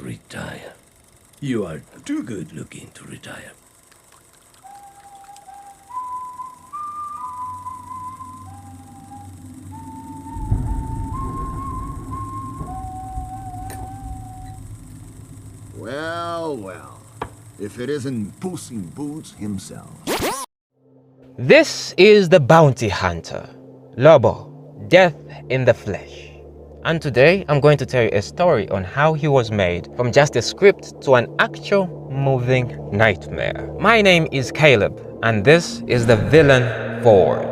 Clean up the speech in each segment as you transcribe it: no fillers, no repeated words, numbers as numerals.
retire. You are too good looking to retire. Well, well. If it isn't Puss in Boots himself. This is the bounty hunter, Lobo, Death in the Flesh. And today I'm going to tell you a story on how he was made from just a script to an actual moving nightmare. My name is Caleb, and this is the Villain Forge.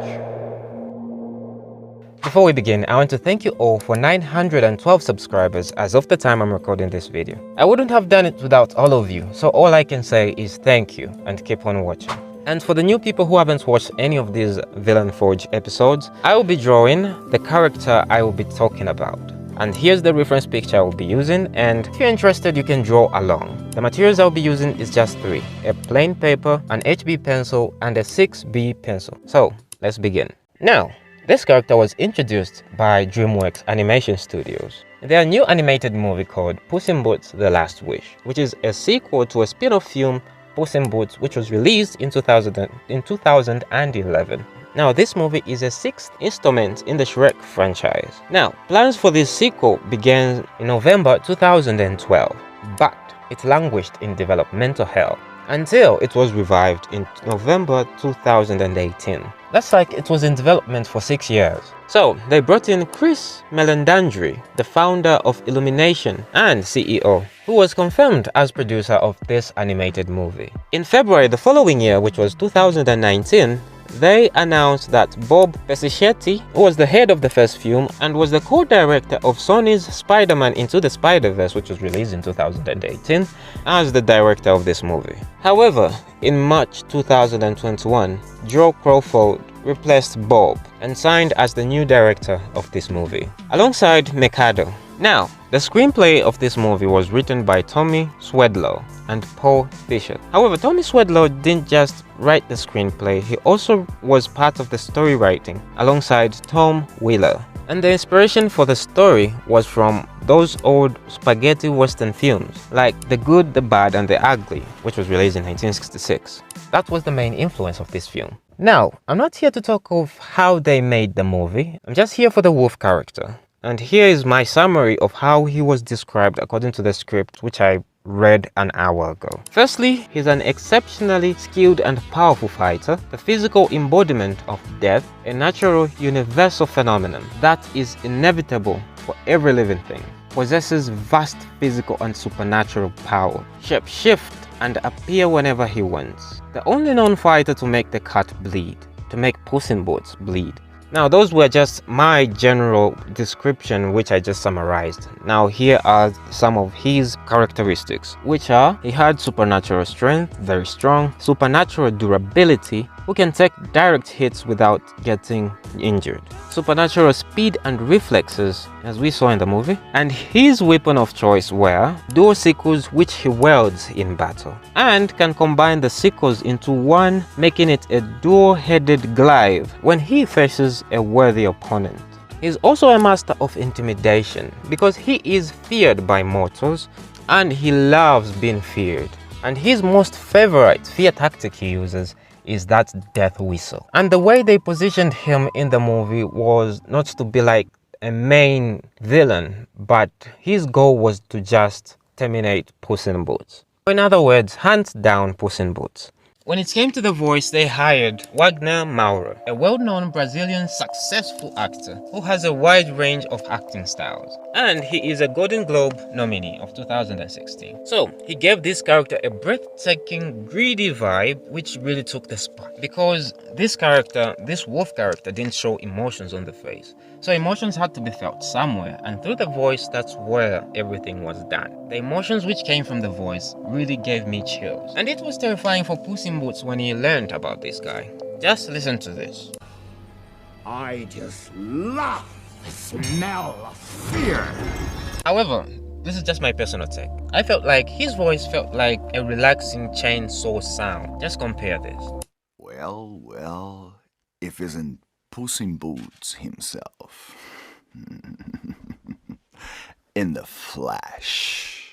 Before we begin, I want to thank you all for 912 subscribers as of the time I'm recording this video. I wouldn't have done it without all of you, so all I can say is thank you and keep on watching. And for the new people who haven't watched any of these Villain Forge episodes, I will be drawing the character I will be talking about. And here's the reference picture I will be using, and if you're interested you can draw along. The materials I'll be using is just three: a plain paper, an HB pencil, and a 6B pencil. So let's begin. Now, this character was introduced by DreamWorks Animation Studios. Their new animated movie called Puss in Boots: The Last Wish, which is a sequel to a spin-off film, Puss in Boots, which was released in 2011. Now, this movie is a sixth installment in the Shrek franchise. Now, plans for this sequel began in November 2012, but it languished in developmental hell until it was revived in November 2018. That's like it was in development for 6 years. So they brought in Chris Meledandri, the founder of Illumination and CEO, who was confirmed as producer of this animated movie. In February the following year, which was 2019, they announced that Bob Persichetti, who was the head of the first film and was the co-director of Sony's Spider-Man Into the Spider-Verse, which was released in 2018, as the director of this movie. However, in March 2021, Joe Crawford replaced Bob and signed as the new director of this movie, alongside Mikado. Now, the screenplay of this movie was written by Tommy Swedlow and Paul Fisher. However, Tommy Swedlow didn't just write the screenplay, he also was part of the story writing alongside Tom Wheeler. And the inspiration for the story was from those old spaghetti western films like The Good, the Bad and the Ugly, which was released in 1966. That was the main influence of this film. Now, I'm not here to talk of how they made the movie, I'm just here for the wolf character. And here is my summary of how he was described according to the script, which I read an hour ago. Firstly, he's an exceptionally skilled and powerful fighter, the physical embodiment of death, a natural universal phenomenon that is inevitable for every living thing, possesses vast physical and supernatural power, shape-shift and appear whenever he wants. The only known fighter to make the cat bleed, to make Puss in Boots bleed. Now, those were just my general description, which I just summarized. Now, here are some of his characteristics, which are: he had supernatural strength, very strong, supernatural durability, who can take direct hits without getting injured, supernatural speed and reflexes, as we saw in the movie, and his weapon of choice were dual sickles, which he wields in battle, and can combine the sickles into one, making it a dual-headed glaive when he faces a worthy opponent. He's also a master of intimidation because he is feared by mortals and he loves being feared. And his most favorite fear tactic he uses is that death whistle. And the way they positioned him in the movie was not to be like a main villain, but his goal was to just terminate Puss in Boots. In other words, hunt down Puss in Boots. When it came to the voice, they hired Wagner Moura, a well-known Brazilian successful actor who has a wide range of acting styles. And he is a Golden Globe nominee of 2016. So, he gave this character a breathtaking, greedy vibe, which really took the spot. Because this character, this wolf character, didn't show emotions on the face. So emotions had to be felt somewhere, and through the voice, that's where everything was done. The emotions which came from the voice really gave me chills. And it was terrifying for Puss in Boots when he learned about this guy. Just listen to this. I just love the smell of fear. However, this is just my personal take. I felt like his voice felt like a relaxing chainsaw sound. Just compare this. Well, well, if isn't Puss in Boots himself. In the flesh.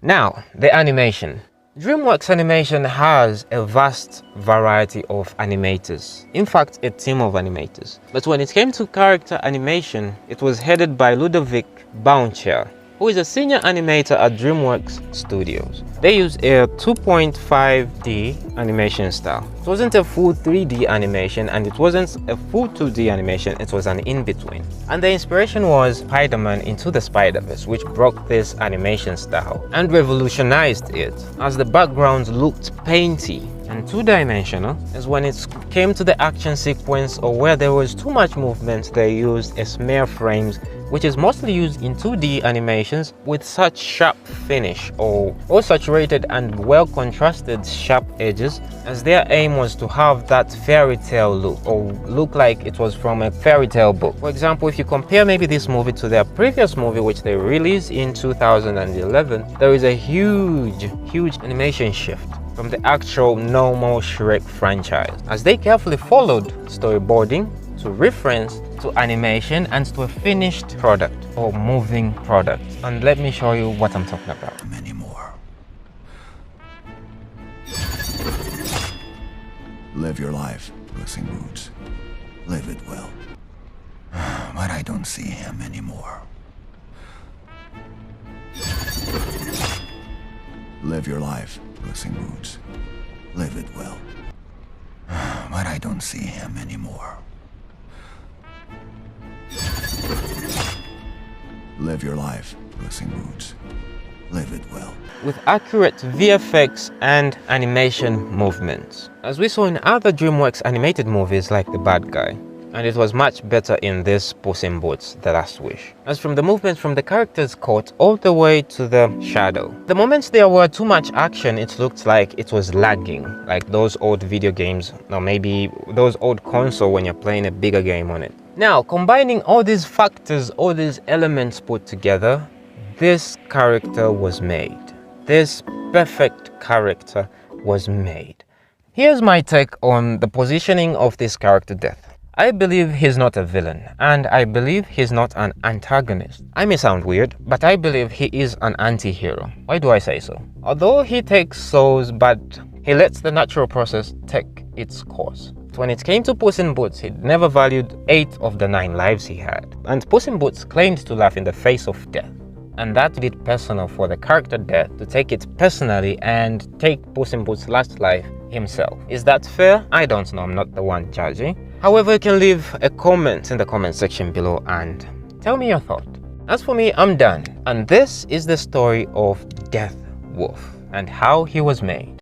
Now, the animation. DreamWorks Animation has a vast variety of animators, in fact a team of animators. But when it came to character animation, it was headed by Ludovic Bouncher, who is a senior animator at DreamWorks Studios. They use a 2.5D animation style. It wasn't a full 3D animation and it wasn't a full 2D animation, it was an in-between. And the inspiration was Spider-Man Into the Spider-Verse, which brought this animation style and revolutionized it, as the backgrounds looked painty and two-dimensional. As when it came to the action sequence or where there was too much movement, they used a smear frames, which is mostly used in 2D animations with such sharp finish or saturated and well contrasted sharp edges, as their aim was to have that fairy tale look or look like it was from a fairy tale book. For example, if you compare maybe this movie to their previous movie which they released in 2011, there is a huge animation shift from the actual normal Shrek franchise, as they carefully followed storyboarding to reference to animation and to a finished product or moving product. And let me show you what I'm talking about. Anymore. Live your life, Puss in Boots. Live it well. But I don't see him anymore. Live your life, Puss in Boots. Live it well. But I don't see him anymore. Live your life, Puss in Boots. Live it well. With accurate VFX and animation movements, as we saw in other DreamWorks animated movies like The Bad Guy. And it was much better in this Puss in Boots: The Last Wish. As from the movement from the character's coat all the way to the shadow. The moments there were too much action, it looked like it was lagging, like those old video games, or maybe those old console when you're playing a bigger game on it. Now, combining all these factors, all these elements put together, this character was made. This perfect character was made. Here's my take on the positioning of this character Death. I believe he's not a villain, and I believe he's not an antagonist. I may sound weird, but I believe he is an anti-hero. Why do I say so? Although he takes souls, but he lets the natural process take its course. When it came to Puss in Boots, he never valued 8 of the 9 lives he had. And Puss in Boots claimed to laugh in the face of death. And that made it personal for the character Death to take it personally and take Puss in Boots' last life himself. Is that fair? I don't know, I'm not the one judging. However, you can leave a comment in the comment section below and tell me your thought. As for me, I'm done. And this is the story of Death Wolf and how he was made.